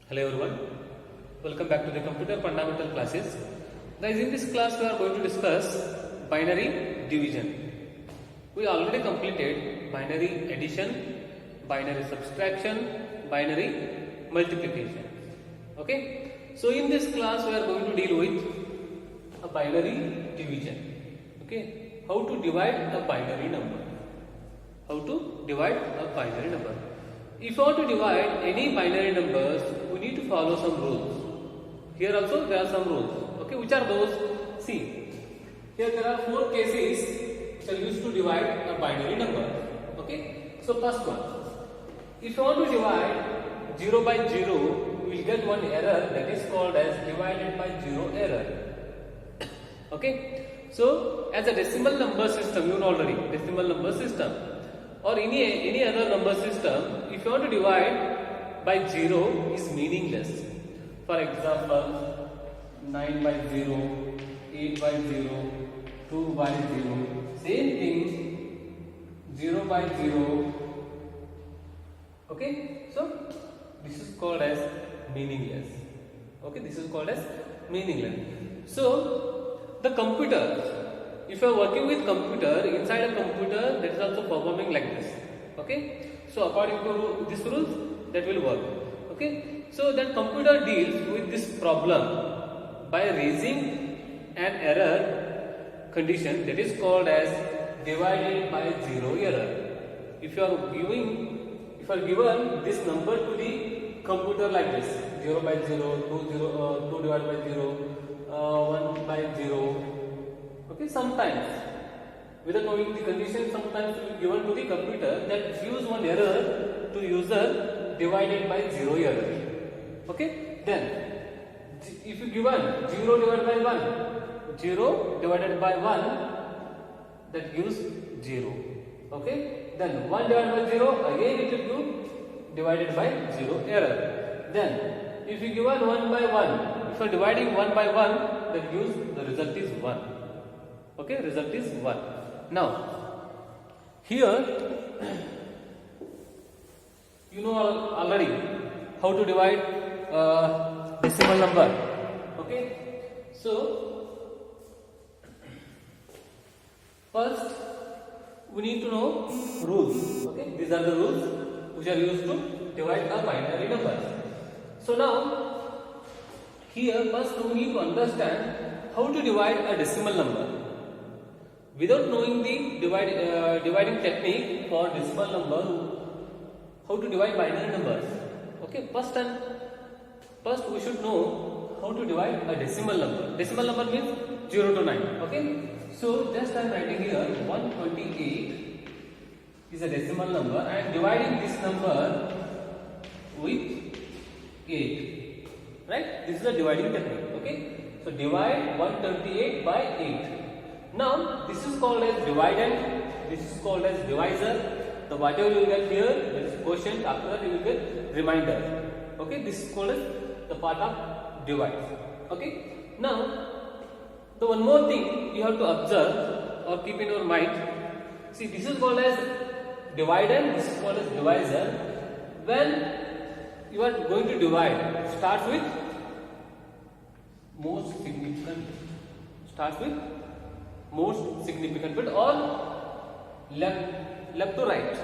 Hello everyone, welcome back to the computer fundamental classes. Guys, in this class we are going to discuss binary division. We already completed binary addition, binary subtraction, binary multiplication. Okay, so in this class we are going to deal with a binary division. Okay, how to divide a binary number. How to divide a binary number. If you want to divide any binary numbers, we need to follow some rules. Here also there are some rules. Okay, which are those? See, here there are 4 cases which are used to divide a binary number. Okay, so first one, if you want to divide 0 by 0, we will get one error that is called as divided by 0 error. Okay, so as a decimal number system, you know already decimal number system, or any other number system, if you want to divide by 0 is meaningless. For example, 9 by 0, 8 by 0, 2 by 0, same thing, 0 by 0. Okay, so this is called as meaningless. Okay, this is called as meaningless. So the computer, if you are working with computer, inside a computer that is also performing like this. Okay, so according to this rules that will work. Okay, so that computer deals with this problem by raising an error condition that is called as divided by 0 error. If you are given this number to the computer like this, 0 by 0, 2 divided by 0, 1 by 0. Okay, sometimes without knowing the condition, sometimes it will be given to the computer that gives one error to user divided by 0 error. Okay, then if you given 0 divided by 1, 0 divided by 1, that gives 0. Okay, then 1 divided by 0, again it will give divided by 0 error. Then if you given 1 by 1, if you are dividing 1 by 1, that gives the result is 1. Okay, result is 1. Now, here you know already how to divide decimal number. Okay, so first we need to know rules. Okay, these are the rules which are used to divide a binary number. So now, here first we need to understand how to divide a decimal number. Without knowing the dividing technique for decimal number, how to divide binary numbers. Okay, first we should know how to divide a decimal number. Decimal number means 0 to 9. Okay, so just I am writing here 128 is a decimal number. I am dividing this number with 8. Right? This is a dividing technique. Okay, so divide 128 by 8. Now, this is called as dividend, this is called as divisor. The whatever you will get here, that is quotient, after that you will get remainder. Okay, this is called as the part of divide. Okay, now, the one more thing you have to observe or keep in your mind. See, this is called as dividend, this is called as divisor. When you are going to divide, starts with most significant, bit or left to right,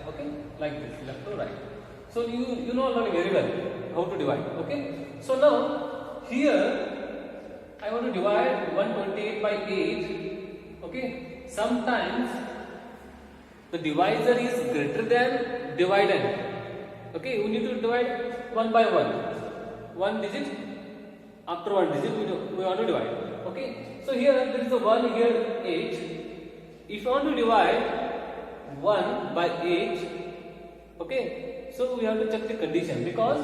okay, like this, left to right. So you know already very well how to divide. Okay, so now here I want to divide 128 by 8. Okay, sometimes the divisor is greater than dividend. Okay, we need to divide 1 by 1 digit, after 1 digit we want to divide. Okay, so here there is a 1, here 8. If you want to divide 1 by 8, okay, so we have to check the condition, because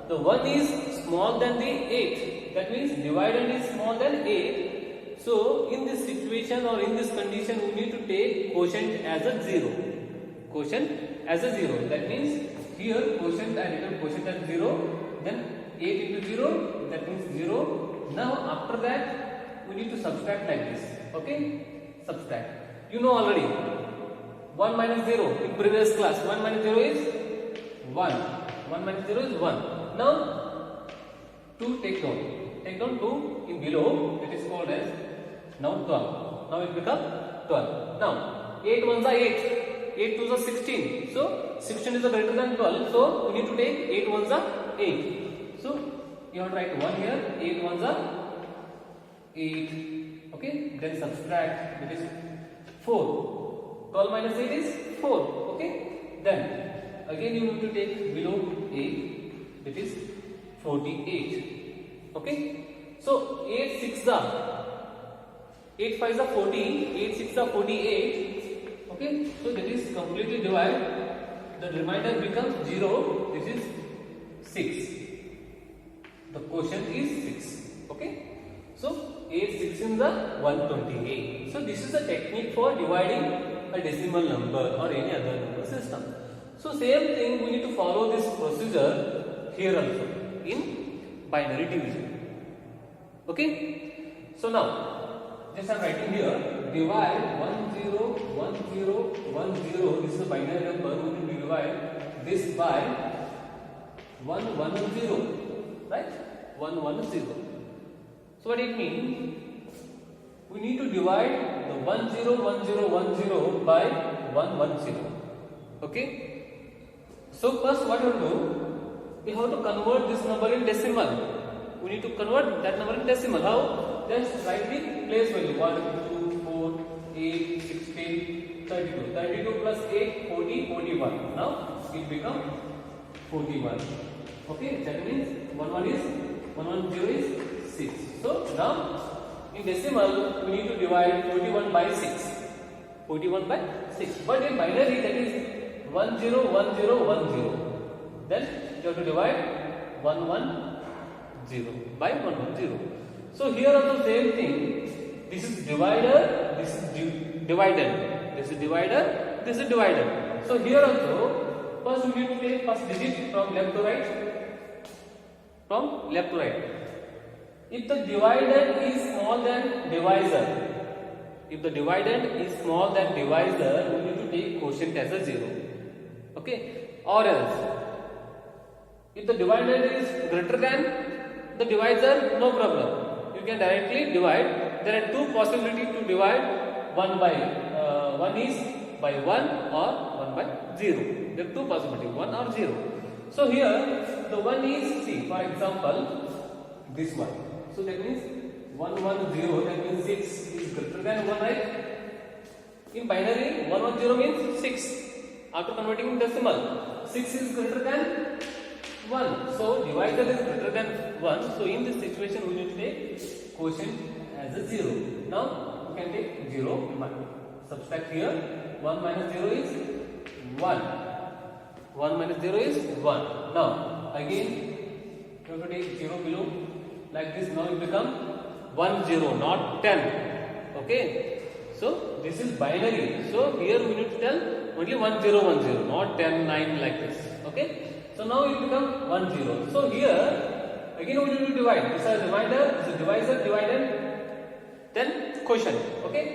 the 1 is small than the 8. That means dividend is small than 8. So in this situation or in this condition, we need to take quotient as a 0. That means here quotient, I written quotient as 0. Then 8 into 0, that means 0. Now after that we need to subtract like this. Okay, subtract. You know already 1 minus 0 in previous class. 1 minus 0 is 1. 1 minus 0 is 1. Now 2 take down. Take down 2 in below, it is called as now 12. Now it becomes 12. Now 8 ones are 8. 8 twos are 16. So 16 is greater than 12. So we need to take 8 ones are 8. So you have to write 1 here. 8 ones are 8. Okay. Then subtract. That is 4. 12 minus 8 is 4. Okay. Then again you need to take below 8. That is 48. Okay. So 8 6 are 8 5 are 40. 8 6 are 48. Okay. So that is completely divided. The remainder becomes 0. This is 6. The quotient is 6. Okay. So 8 16 are 128. So this is a technique for dividing a decimal number or any other number system. So same thing we need to follow this procedure here also in binary division. Okay. So now just I am writing here, divide 1 0 1 0 1 0. This is a binary number. We need to divide this by 1 1 0. Right? 1 1 0. So what it means? We need to divide the 1 0 1 0 1 0 by 1 1 0. Okay. So first what you do? We have to convert this number in decimal. We need to convert that number in decimal. How? Just write the place value. 1 2 4 8 16 32. 32 plus 8 40 41. Now it becomes 41. Okay. That means 1 1 is 1 1 0 is 6. So now in decimal we need to divide 41 by 6. 41 by 6. But in binary that is 1 0 1 0 1 0. Then you have to divide 1 1 0 by 1 1 0. So here also same thing. This is divider. This is divided. This is divider. This is divider. So here also first we need to take first digit from left to right. From left to right. If the dividend is small than divisor, if the dividend is small than divisor, we need to take quotient as a 0. Okay. Or else, if the dividend is greater than the divisor, no problem. You can directly divide. There are two possibilities to divide. One is by 1 or 1 by 0. There are two possibilities, 1 or 0. So here, the 1 is, see, for example, this one. So that means 1 1 0, that means 6 is greater than 1, right? In binary, 1 1 0 means 6. After converting in decimal, 6 is greater than 1. So divisor is greater than 1. So in this situation, we need to take quotient as a 0. Now you can take 0. Subtract here. 1 minus 0 is 1. 1 minus 0 is 1. Now again, you have to take 0 below. Like this, now it become 1 0, not 10. Okay. So this is binary. So here we need to tell only 1 0 1 0, not 10 9 like this. Okay. So now it become 1 0. So here again we need to divide. This is a remainder, this is divisor, dividend, then quotient. Okay.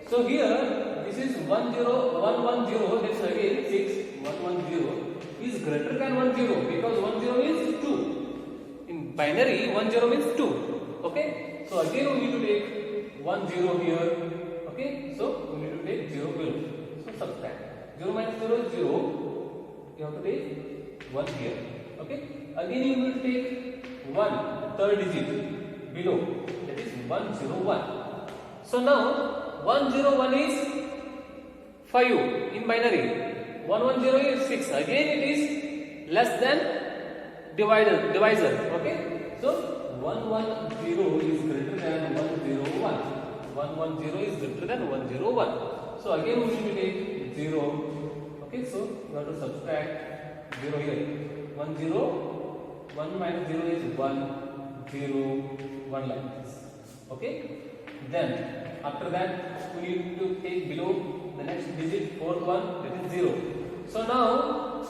So here this is 1 0 1 1 0. That's again 6 1 1 0 is greater than 1 0 because 1 0 is 2. In binary, 1 0 means 2. Okay. So again we need to take 1 0 here. Okay. So we need to take 0 below. So subtract. 0 minus 0 is 0. You have to take 1 here. Okay. Again you will take 1 third digit below. That is 1 0 1. So now 1 0 1 is 5 in binary. 1 1 0 is 6. Again it is less than divisor. Okay. So 1 1 0 is greater than 1 0 1. 1 1 0 is greater than 1 0 1. So again we need to take 0. Okay. So you have to subtract 0 here. 1 0 1 minus 0 is 1 0 1 like this. Okay. Then after that we need to take below the next digit, fourth one, that is 0. So now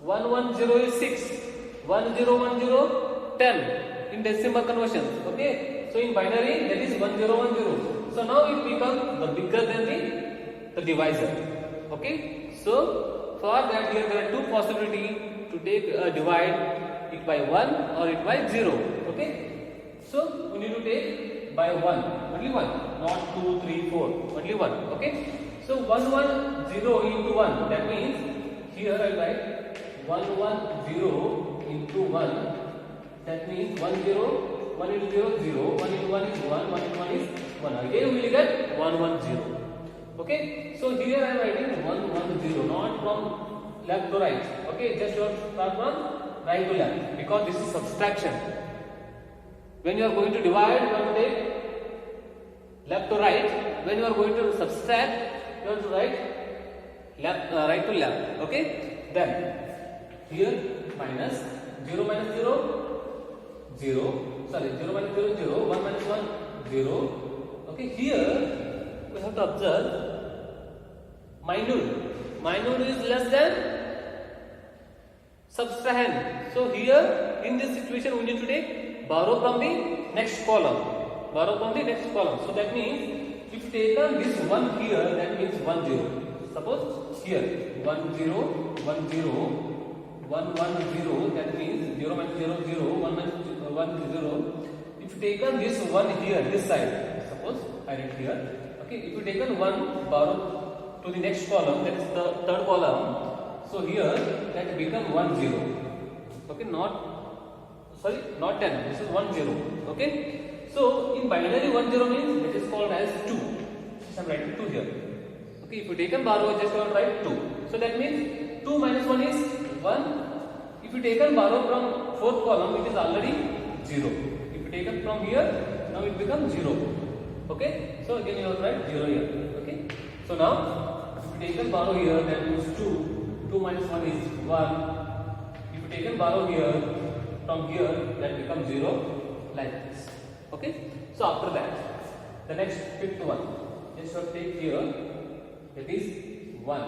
1 1 0 is 6. 1 0 1 0 10 in decimal conversion. Okay. So in binary that is 1 0 1 0. So now it becomes the bigger than the divisor. Okay. So for that here there are two possibility to take divide it by 1 or it by 0. Okay, so we need to take by 1, only 1, not 2, 3, 4, only 1. Okay, so 1 1 0 into 1, that means here I write 1 1 0 into 1, that means 1 0, 1 into 0 0, 1 into 1 is 1, 1 into 1 is 1, again we will get 1 1 0. Okay, so here I am writing 1 1 0, not from left to right. Okay, just your start from right to left, because this is subtraction. When you are going to divide, you have to take left to right. When you are going to subtract, you have to write left, right to left. Okay, then here minus 0 minus 0 0, sorry 0 minus 0 0, 1 minus 1 0. Okay, here we have to observe minute is less than subtrahend. So here in this situation we need to take borrow from the next column, so that means if taken this 1 here, that means 1 0. Suppose here 1 0 1 0 1 1 0, that means 0 minus 0 0, 1 minus 1 0. If taken this 1 here, this side, suppose I write here. Okay, if you taken 1 borrow to the next column, that is the third column, so here that become 1 0. Okay, not 10, this is 1 0. Okay, so in binary 1 0 means it is called as 2. So I am writing 2 here. Okay, if you taken borrow, just write 2. So that means 2 minus 1 is 1. If you taken borrow from fourth column, it is already 0. If you taken from here, now it becomes 0. Okay, so again you have to write 0 here. Okay, so now if you taken borrow here, that means 2. 2 minus 1 is 1. If you taken borrow here, from here, that becomes 0, like this. Okay, so after that, the next fifth one, just you take here, that is 1,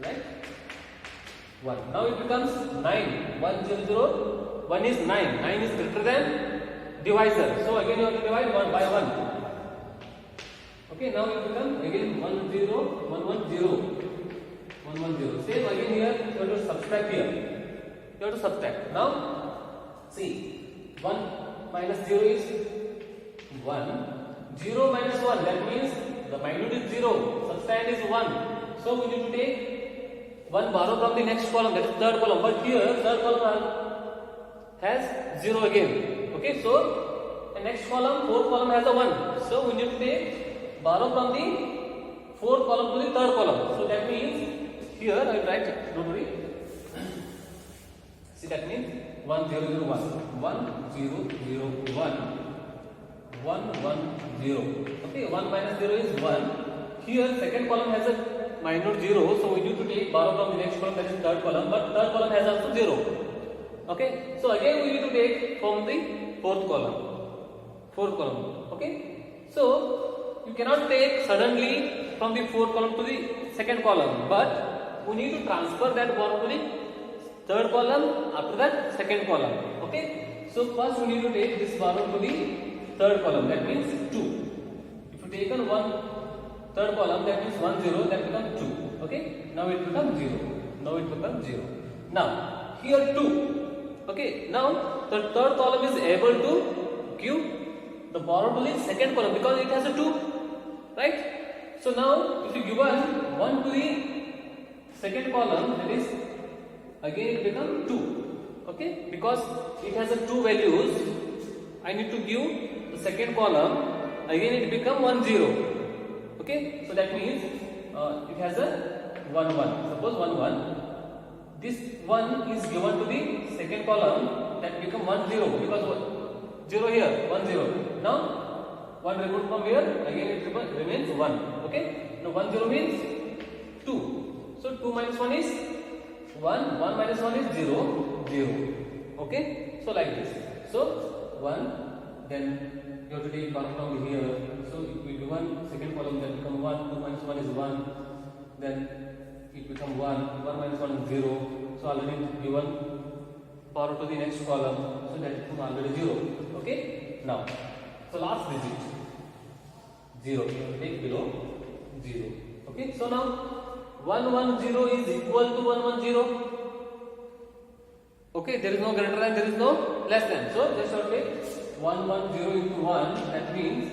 right? 1. Now it becomes 9. 1 0 0. 1 is 9. 9 is greater than divisor. So again you have to divide 1 by 1. Okay, now it becomes again 1 0 1 1 0 1 1 0. Same again here you have to subtract here. You have to subtract. Now see 1 minus 0 is 1. 0 minus 1, that means the minute is 0. Subtrahend is 1. So we need to take 1 borrow from the next column, that is third column, but here third column has 0 again. Okay, so the next column, fourth column has a 1. So we need to take borrow from the fourth column to the third column. So that means here I will write, don't worry. See, that means 1 0 0 1 1 0 0 1 1 1 0. Okay, 1 minus 0 is 1. Here second column has a minus 0, so we need to take borrow from the next column, that is third column, but third column has also 0. Okay, so again we need to take from the fourth column. Okay, so you cannot take suddenly from the fourth column to the second column, but we need to transfer that borrow to the third column, after that second column. Okay, so first we need to take this borrow to the third column, that means 2. If you taken one third column, that means 1 0, that becomes 2. Okay, now it becomes 0. Now here 2. Okay, now the third column is able to give the borrow to the second column because it has a 2, right? So now if you give 1 to the second column, that is again it becomes 2. Okay, because it has a 2 values, I need to give the second column, again it becomes 1 0. Okay, so that means it has a 1 1. Suppose 1 1. This 1 is given to the second column, that become 1 0 because 0 here 1 0. Now 1 removed from here, again it remains 1. Okay, now 1 0 means 2. So 2 minus 1 is 1. 1 minus 1 is 0 0. Okay, so like this. So 1, then you have to take borrow from here. So if we do 1 second column, that become 1. 2 minus 1 is 1. Then it become 1. 1 minus 1 is 0. So already given borrow to the next column. So that become already 0. Okay. Now, so last digit 0. Take below 0. Okay. So now 110 is equal to 110. Okay, there is no greater than, there is no less than. So just shall take 110 into 1, that means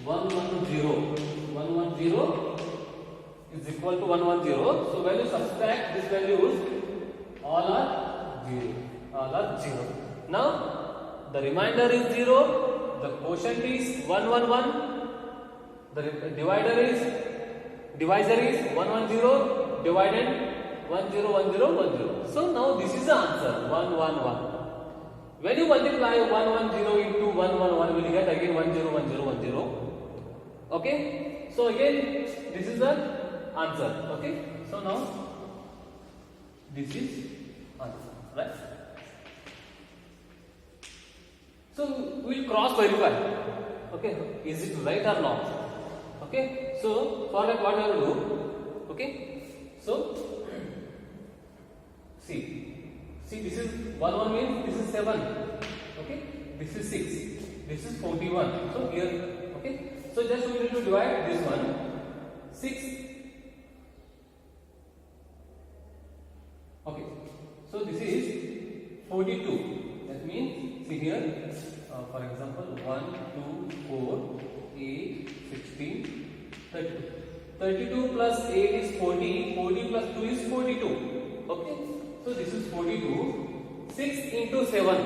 110. 110 is equal to 110. So when you subtract these values, all are 0. All are 0. Now the remainder is 0. The quotient is 111. The divisor is 110 divided 101010. So now this is the answer 111. When you multiply 110 into 111, we will get again 101010. Okay. So again this is the answer. Okay. So now this is answer, right? So we will cross verify. Okay, is it right or not? Okay, so for that what I will do? Okay, so see this is 1 means this is 7. Okay, this is 6. This is 41. So here, okay, so just we need to divide this one 6. Okay, so this is 42. That means, see here, for example, 1, 2, 4, 8, 16, 32. 32 plus 8 is 40. 40 plus 2 is 42. Okay, so this is 42. 6 into 7.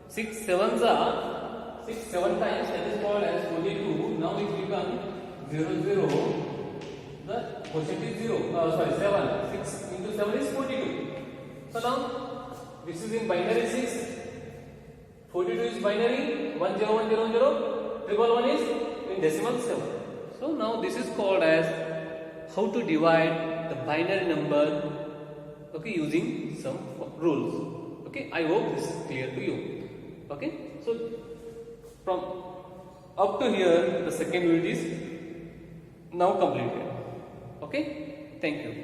6 sevens are 6 7 times, that is called as 42. Now it becomes 0 0. The quotient is 0. 7. 6 into 7 is 42. So now this is in binary 6. 42 is binary 101010. 111 is in decimal 7. So now this is called as how to divide the binary number, okay, using some rules. Okay, I hope this is clear to you. Okay, so from up to here the second unit is now completed. Okay, thank you.